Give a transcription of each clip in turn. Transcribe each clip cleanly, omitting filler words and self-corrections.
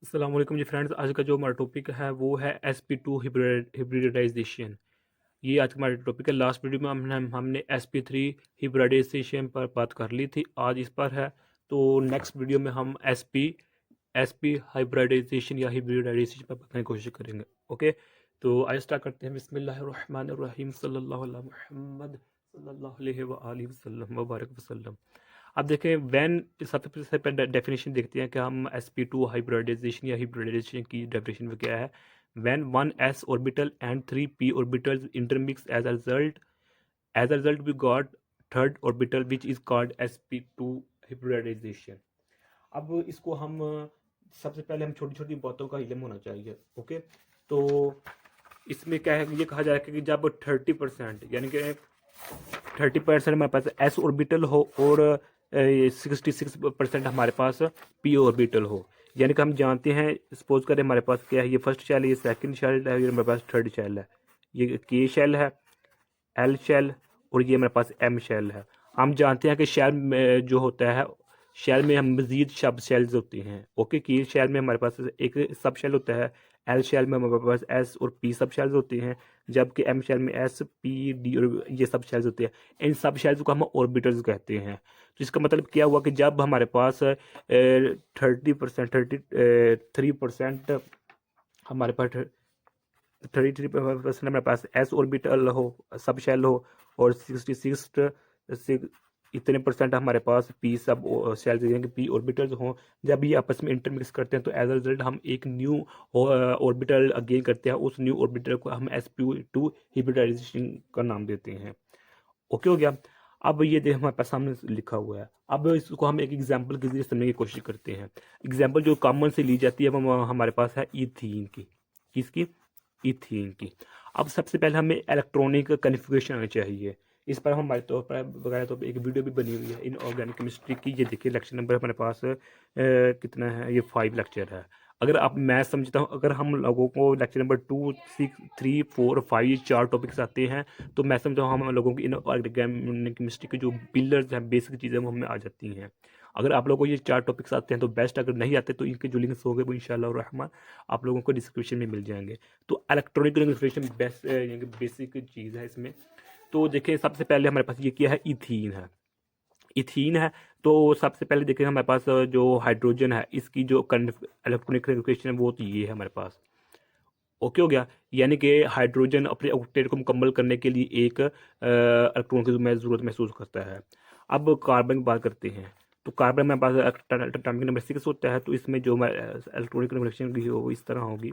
अस्सलाम वालेकुम जी फ्रेंड्स। आज का जो हमारा टॉपिक है वो है sp2 हिब्रिडाइजेशन। ये आज का हमारा टॉपिक है। लास्ट वीडियो में हमने sp3 हिब्रिडाइजेशन पर बात कर ली थी, आज इस पर है। तो नेक्स्ट वीडियो में हम sp हाइब्रिडाइजेशन या हिब्रिडाइजेशन पर बताने की कोशिश करेंगे। ओके, तो आज स्टार्ट करते हैं। बिस्मिल्लाहिर्रहमानिर्रहीम सल्लल्लाहु अला मुहम्मद सल्लल्लाहु अलैहि व आलिहि वसल्लम व बारक वसल्लम। अब देखें व्हेन, सबसे पहले डेफिनेशन देखते हैं कि हम sp2 हाइब्रिडाइजेशन या हिब्रिडाइजेशन की डेफिनेशन में क्या है। When one s orbital and three p orbitals intermix as a result we got third orbital which is called sp2 hybridization. अब इसको हम सबसे पहले हम छोटी छोटी बातों का इल्म होना चाहिए। ओके, तो इसमें क्या है, ये कहा जाए कि जब 30% यानी कि 30% हमारे पास एस ऑर्बिटल हो और 66% हमारे पास पी ऑर्बिटल हो, यानी कि हम जानते हैं, सपोज करें हमारे पास क्या है, ये फर्स्ट शेल है, ये सेकंड शेल है, ये हमारे पास थर्ड शेल है, ये के शेल है, एल शेल, और ये हमारे पास एम शेल है। हम जानते हैं कि शेल में जो होता है, शेल में हम मजीद सब शेल्स होते हैं। ओके, की शेल में हमारे पास एक सब शेल होता है, एल शेल में हमारे पास एस और पी सब शेल्स होते हैं, जबकि एम शेल में एस पी डी और ये सब शेल्स होते हैं। इन सब शेल्स को हम ऑर्बिटल्स कहते हैं। तो इसका मतलब क्या हुआ कि जब हमारे पास 3% हमारे पास 33% हमारे पास एस ऑर्बिटल हो, सब शेल हो, और 66 इतने परसेंट हमारे पास पी सब शेल्स यानी कि पी ऑर्बिटल्स हों। जब ये आपस में इंटरमिक्स करते हैं तो एज अ रिजल्ट हम एक न्यू ऑर्बिटल अगेन करते हैं। उस न्यू ऑर्बिटल को हम sp2 हिब्रिडाइजेशन का नाम देते हैं। ओके हो गया। अब ये देख हमारे पास सामने लिखा हुआ है। अब इसको हम एक एग्जांपल के जरिए समझने की कोशिश करते हैं। एग्जांपल जो कॉमन से ली जाती है वो हमारे पास है ईथीन की। किसकी? ईथीन की। अब सबसे पहले हमें इलेक्ट्रॉनिक कन्फिग्रेशन आनी चाहिए। इस पर हमारे तौर पर वगैरह तो एक वीडियो भी बनी हुई है इन ऑर्गेनिक केमिस्ट्री की। ये देखिए लेक्चर नंबर हमारे पास कितना है, ये 5 लेक्चर है। अगर आप, मैं समझता हूँ अगर हम लोगों को लेक्चर नंबर 2, 6, 3, 4 और 5 ये 4 टॉपिक्स आते हैं तो मैं समझता हूँ हम लोगों की इन ऑर्गेनिक केमिस्ट्री के जो पिलर्स हैं, बेसिक चीज़ें वो हमें आ जाती हैं। अगर आप लोगों को ये 4 टॉपिक्स आते हैं तो बेस्ट, अगर नहीं आते तो इनके जो लिंक्स होंगे वो इंशाल्लाह रहमान आप लोगों को डिस्क्रिप्शन में मिल जाएंगे। तो इलेक्ट्रॉनिक कन्फिग्रेशन बेस्ट यानी बेसिक चीज़ है इसमें। तो देखिए सबसे पहले हमारे पास ये क्या है, इथीन है। इथीन है, तो सबसे पहले देखिए हमारे पास जो हाइड्रोजन है इसकी जो इलेक्ट्रॉनिक कन्फिग्रेशन है वो तो ये है हमारे पास। ओके हो गया, यानी कि हाइड्रोजन अपने ऑक्टेट को मुकम्मल करने के लिए एक इलेक्ट्रॉन की ज़रूरत महसूस करता है। अब कार्बन की बात करते हैं। तो कार्बन में पास एटॉमिक नंबर 6 होता है, तो इसमें जो इलेक्ट्रॉनिक कन्फिग्रेशन की हो इस तरह होगी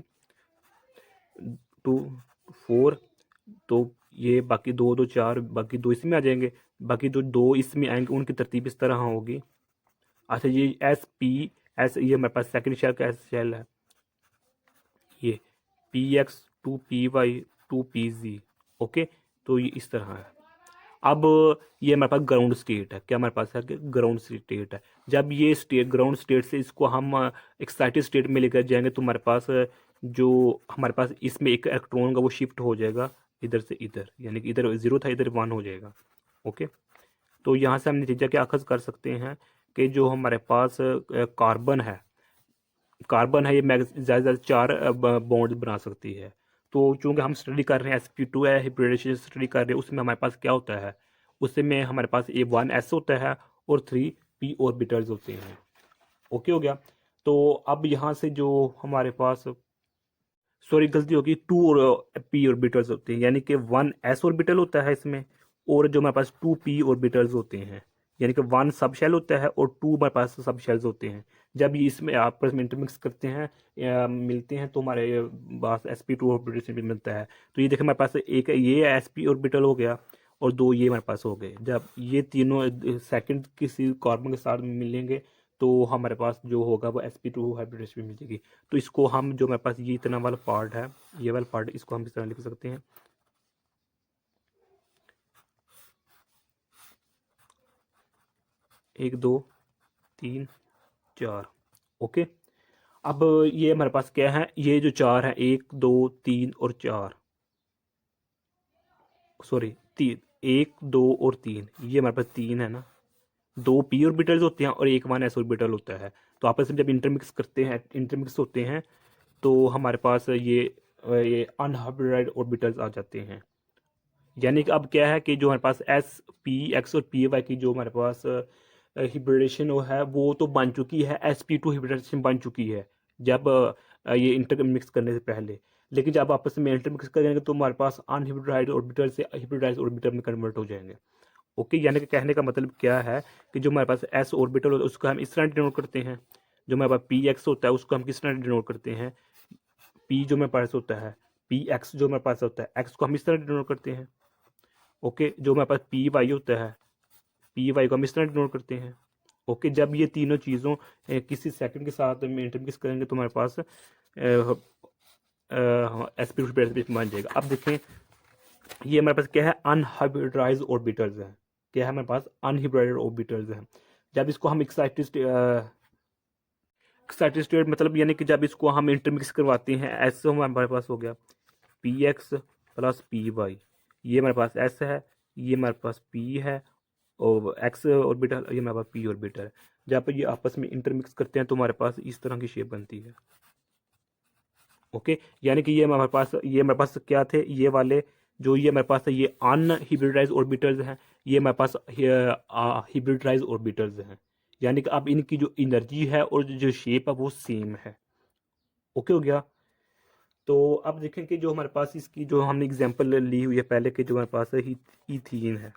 2, 4। तो ये बाकी दो दो 4, बाकी दो इसमें आ जाएंगे, बाकी जो दो इसमें आएंगे उनकी तरतीब इस तरह होगी। अच्छा, ये एस पी एस, ये हमारे पास सेकंड शेल का एस शेल है, ये px 2py 2pz। ओके, तो ये इस तरह है। अब ये हमारे पास ग्राउंड स्टेट है। क्या हमारे पास है कि ग्राउंड स्टेट है। जब ये स्टेट ग्राउंड स्टेट से इसको हम एक्साइटेड स्टेट में लेकर जाएंगे तो हमारे पास जो हमारे पास इसमें एक इलेक्ट्रॉन होगा वो शिफ्ट हो जाएगा इधर से इधर, यानी कि इधर 0 था इधर 1 हो जाएगा। ओके, तो यहाँ से हम नतीजा क्या अखज़ कर सकते हैं कि जो हमारे पास कार्बन है ये ज़्यादा से ज़्यादा 4 बॉन्ड बना सकती है। तो चूंकि हम स्टडी कर रहे हैं sp2 है, हिब्रिडाइजेशन स्टडी कर रहे हैं, उसमें हमारे पास क्या होता है, उसमें हमारे पास ए 1s होता है और 3p ऑर्बिटल्स होते हैं। ओके हो गया। तो अब यहाँ से जो हमारे पास, सॉरी गलती होगी, 2 और p ऑर्बिटल्स होते हैं, यानी कि 1s ऑर्बिटल होता है इसमें, और जो हमारे पास 2p ऑर्बिटल्स होते हैं, यानी कि 1 सब शेल होता है और 2 हमारे पास सब शेल्स होते हैं। जब ये इसमें आपस में इंटरमिक्स करते हैं या मिलते हैं तो हमारे पास sp2 ऑर्बिटल भी मिलता है। तो ये देखिए हमारे पास एक ये sp ऑर्बिटल हो गया और दो ये हमारे पास हो गए। जब ये तीनों सेकंड किसी कार्बन के साथ मिलेंगे तो हमारे पास जो होगा वो sp2 हाइब्रिडाइजेशन मिल जाएगी। तो इसको हम, जो हमारे पास ये इतना वाला पार्ट है, ये वाला पार्ट, इसको हम इस तरह लिख सकते हैं, 1 2 3 4। ओके, अब ये हमारे पास क्या है, ये जो 4 है, 1 2 3 और 4, सॉरी 3, 1 2 और 3, ये हमारे पास 3 है ना। 2 p ऑर्बिटल्स होते हैं और एक 1s ऑर्बिटल होता है। तो आपस में जब इंटरमिक्स करते हैं, इंटरमिक्स होते हैं, तो हमारे पास ये अनहाइब्रिडाइज्ड ऑर्बिटल्स आ जाते हैं। यानी कि अब क्या है कि जो हमारे पास एस पी एक्स और पी वाई की जो हमारे पास हिब्रिडेशन है वो तो बन चुकी है, sp2 हिब्रिडेशन बन चुकी है जब ये इंटरमिक्स करने से पहले। लेकिन जब आपस में इंटरमिक्स करेंगे तो हमारे पास अनहिब्रिडाइज्ड ऑर्बिटल से हिब्रिडाइज्ड ऑर्बिटल में कन्वर्ट हो जाएंगे। ओके, यानी कि कहने का मतलब क्या है कि जो हमारे पास एस ऑर्बिटल होता है उसको हम इस तरह डिनोट करते हैं, जो हमारे पास पी एक्स होता है उसको हम किस तरह डिनोट करते हैं, पी जो हमारे पास होता है, पी एक्स जो हमारे पास होता है, एक्स को हम इस तरह डिनोट करते हैं। ओके, जो हमारे पास पी वाई होता है, पी वाई को हम इस तरह डिनोट करते हैं। ओके, जब ये तीनों चीज़ों किसी सेकंड के साथ में इंटरमिक्स करेंगे तो हमारे पास एसपी बन जाएगा। अब देखें, ये हमारे पास क्या है, अनहाइब्रिडाइज्ड ऑर्बिटल्स हैं। क्या है हमारे पास, अनहाइब्रिडाइज्ड ऑर्बिटल्स हैं। जब इसको हम एक्साइटेड स्टेट मतलब यानी कि जब इसको हम इंटरमिक्स करवाते हैं, ऐसे हमारे पास हो गया p x plus p y, ये हमारे पास एस है, ये हमारे पास पी है और एक्स ऑर्बिटल, ये हमारे पास पी ऑर्बिटल है। जब ये आपस में इंटरमिक्स करते हैं तो हमारे पास इस तरह की शेप बनती है। ओके, यानी कि ये हमारे पास क्या थे, ये वाले जो ये हमारे पास है ये अनहिब्रिडाइज्ड ऑर्बिटल्स हैं, ये हमारे पास हिब्रिडाइज्ड ऑर्बिटल्स हैं। यानी कि अब इनकी जो एनर्जी है और जो शेप है वो सेम है। ओके हो गया। तो अब देखें कि जो हमारे पास इसकी जो हमने एग्जांपल ली हुई है पहले के, जो हमारे पास है इथीन है।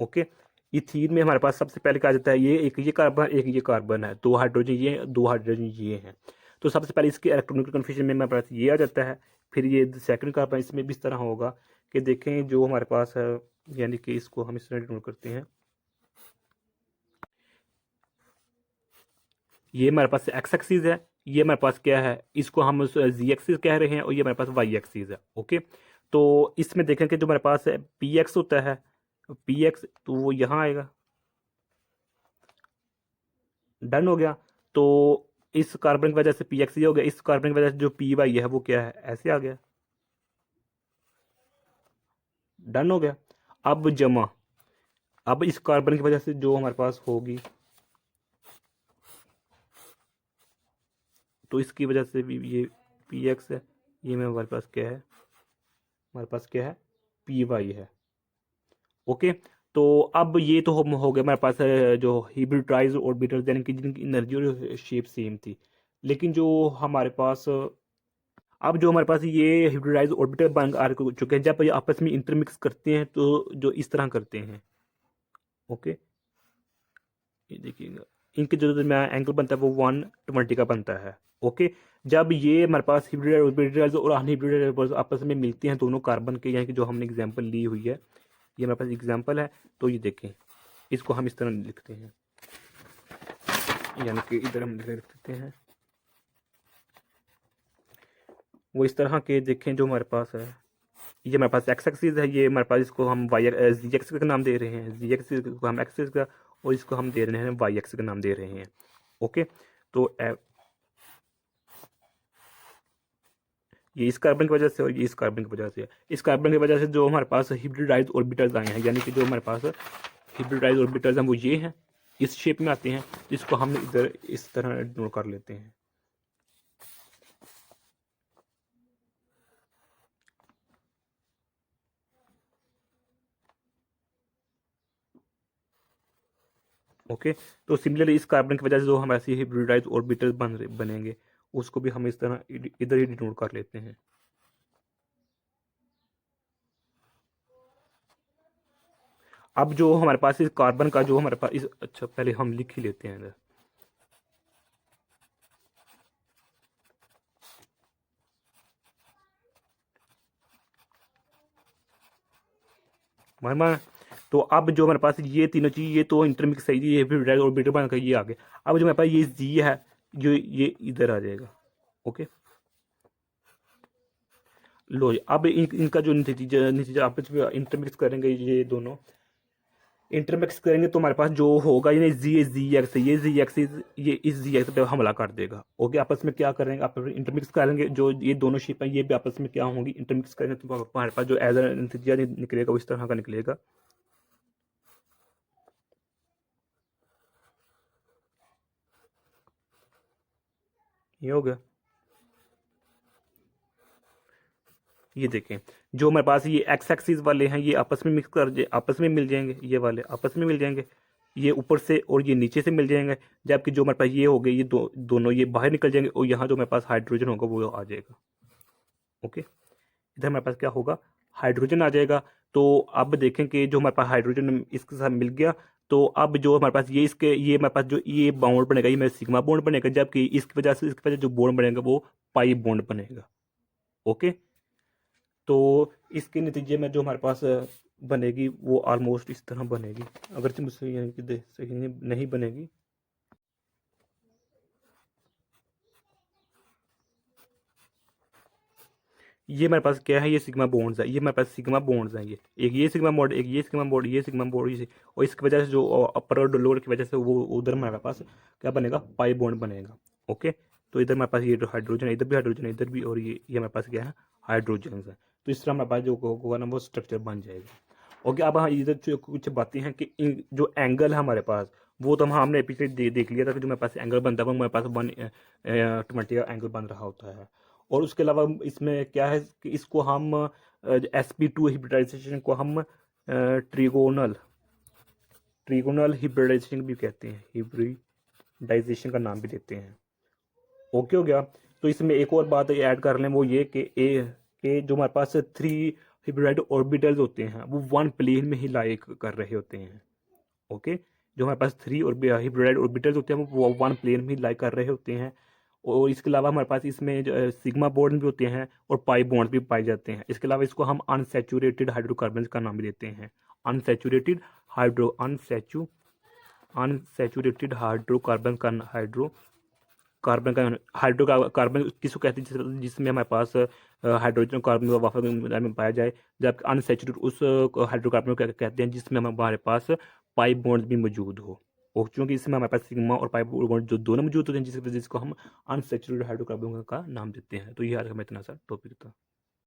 ओके, इथीन में हमारे पास सबसे पहले क्या आ जाता है, ये एक ये कार्बन एक ये कार्बन है, दो हाइड्रोजन ये दो हाइड्रोजन ये हैं। तो सबसे पहले इसके इलेक्ट्रॉनिक कन्फिग्रेशन में हमारे पास ये आ जाता है। फिर ये सेकंड कार्बन इसमें भी इस तरह होगा कि देखें जो हमारे पास है, यानी कि इसको हम इस तरह डिनोट करते हैं, ये हमारे पास एक्स एक्सिस है, ये हमारे पास क्या है, इसको हम जी एक्सिस कह रहे हैं और ये हमारे पास वाई एक्सिस है। ओके, तो इसमें देखें कि जो हमारे पास है पी एक्स होता है, पी एक्स तो वो यहाँ आएगा, डन हो गया। तो इस कार्बन की वजह से पी एक्स ये हो गया, इस कार्बन की वजह से जो पी वाई है वो क्या है, ऐसे आ गया, डन हो गया। अब जमा, अब इस कार्बन की वजह से जो हमारे पास होगी, तो इसकी वजह से भी ये पी एक्स है, ये में हमारे पास क्या है, हमारे पास क्या है, पी वाई है। ओके, तो अब ये तो हो गया हमारे पास जो हिब्रिडाइज्ड ऑर्बिटल यानी कि जिनकी एनर्जी और शेप सेम थी। लेकिन जो हमारे पास अब जो हमारे पास ये हिब्रिडाइज्ड ऑर्बिटल बन आ चुके हैं, जब ये आपस में इंटरमिक्स करते हैं तो जो इस तरह करते हैं। ओके, ये देखिएगा, इनके जो एंगल बनता है वो 120 का बनता है। ओके, जब ये हमारे पास हिब्रिडाइज्ड ऑर्बिटल्स और अनहिब्रिडाइज्ड ऑर्बिटल्स आपस में मिलते हैं दोनों कार्बन के, यानी कि जो हमने एग्जांपल ली हुई है, ये हमारे पास एग्जांपल है। तो ये देखें, इसको हम इस तरह लिखते हैं, यानी कि इधर हम लिख देते हैं, वो इस तरह के देखें जो हमारे पास है, ये हमारे पास एक्स एक्सिस है, ये हमारे पास इसको हम वाई जी एक्स का नाम दे रहे हैं, जी एक्सिस को हम एक्सिस का, और इसको हम दे रहे हैं वाई एक्स का नाम दे रहे हैं। ओके, तो ये इस कार्बन की वजह से और ये इस कार्बन की वजह से, इस कार्बन की वजह से जो हमारे पास हिब्रिडाइज्ड ऑर्बिटल्स आए हैं, यानी कि जो हमारे पास हिब्रिडाइज्ड ऑर्बिटल्स हैं वो ये हैं, इस शेप में आते हैं, जिसको हम इधर इस तरह नोट कर लेते हैं। ओके, तो सिमिलरली इस कार्बन की वजह से जो हमारे हिब्रिडाइज्ड ऑर्बिटल बनेंगे, उसको भी हम इस तरह इधर ही डिनोट कर लेते हैं। अब जो हमारे पास इस कार्बन का जो हमारे पास इस, अच्छा पहले हम लिख ही लेते हैं इधर। मान, तो अब जो हमारे पास ये तीनों चीज, ये तो इंटरमिक्स है, ये हिब्रिडाइज्ड ऑर्बिटल बन कर ये आ गया। अब जो हमारे पास ये जी है, जो ये इधर आ जाएगा। ओके, लो अब इनका जो नतीजा आपस में इंटरमिक्स करेंगे, ये दोनों इंटरमिक्स करेंगे तो हमारे पास जो होगा ये जी एक्स, ये इस जी एक्स पे हमला कर देगा। ओके, आपस में क्या करेंगे, आपस में इंटरमिक्स करेंगे, जो ये दोनों शिप हैं ये भी आपस में क्या होंगी, इंटरमिक्स करेंगे, तो हमारे पास जो एज नतीजा निकलेगा वो इस तरह का निकलेगा। ये हो गया। ये देखें, जो हमारे पास ये एक्स एक्सिस वाले हैं ये आपस में आपस में मिल जाएंगे, ये वाले आपस में मिल जाएंगे, ये ऊपर से और ये नीचे से मिल जाएंगे। जबकि जो हमारे पास ये हो गए ये दोनों ये बाहर निकल जाएंगे और यहाँ जो हमारे पास हाइड्रोजन होगा वो आ जाएगा। ओके, इधर हमारे पास क्या होगा, हाइड्रोजन आ जाएगा। तो अब देखें कि जो हमारे पास हाइड्रोजन इसके साथ मिल गया, तो अब जो हमारे पास ये हमारे पास जो ये बॉन्ड बनेगा ये मेरा सिग्मा बॉन्ड बनेगा, जबकि इसकी वजह जो बॉन्ड बनेगा वो पाई बॉन्ड बनेगा। ओके, तो इसके नतीजे में जो हमारे पास बनेगी वो ऑलमोस्ट इस तरह बनेगी, अगर से मुझसे यानी कि सही नहीं बनेगी। ये मेरे पास क्या है, ये सिग्मा बॉन्ड्स है, ये मेरे पास सिग्मा बॉन्ड्स हैं, ये एक ये सिग्मा बॉन्ड, एक ये सिग्मा बॉन्ड, ये सिग्मा बॉन्ड, ये और इसकी वजह से जो अपर और लोअर की वजह से वो उधर मेरे पास क्या बनेगा, पाई बॉन्ड बनेगा। ओके, तो इधर मेरे पास ये हाइड्रोजन है, इधर भी हाइड्रोजन है, इधर भी, और ये मेरे पास क्या है, हाइड्रोजन है। तो इस तरह हमारे पास जो होगा ना वो स्ट्रक्चर बन जाएगा। ओके, अब हाँ इधर जो कुछ बातें हैं कि जो एंगल है हमारे पास वो तो हमने पीछे देख लिया था कि जो मेरे पास एंगल बनता है वो मेरे पास 120 का एंगल बन रहा होता है। और उसके अलावा इसमें क्या है कि इसको हम sp2 हिब्रिडाइजेशन को हम ट्रिगोनल ट्रिगोनल हिब्रिडाइजेशन भी कहते हैं, हिब्रिडाइजेशन का नाम भी देते हैं। ओके हो गया। तो इसमें एक और बात ऐड कर लें, वो ये कि जो हमारे पास 3 हिब्रिडाइड ऑर्बिटल्स होते हैं वो वन प्लेन में ही लाई कर रहे होते हैं। ओके, जो हमारे पास 3 और हिब्रिडाइड ऑर्बिटल्स होते हैं वो वन प्लेन में ही लाई कर रहे होते हैं। और इसके अलावा हमारे पास इसमें सिग्मा बॉन्ड भी होते हैं और पाई बॉन्ड भी पाए जाते हैं। इसके अलावा इसको हम अनसैचुरेटेड हाइड्रोकार्बन का नाम भी देते हैं, अनसैचुरेटेड अनसैचुरेटेड हाइड्रोकार्बन का हाइड्रोकार्बन किसको कहते हैं, जिसमें हमारे पास हाइड्रोजन कार्बन वापस में पाया जाए। जबकि अनसैचुरेटेड उस हाइड्रोकार्बन को कहते हैं जिसमें हमारे पास पाई बॉन्ड भी मौजूद हो। और चूंकि इसमें हमारे पास सिग्मा और पाई बॉन्ड जो दोनों मौजूद होते हैं जिसकी वजह से इसको हम अनसैचुरेटेड हाइड्रोकार्बन का नाम देते हैं। तो ये आज हमें इतना सा टॉपिक था।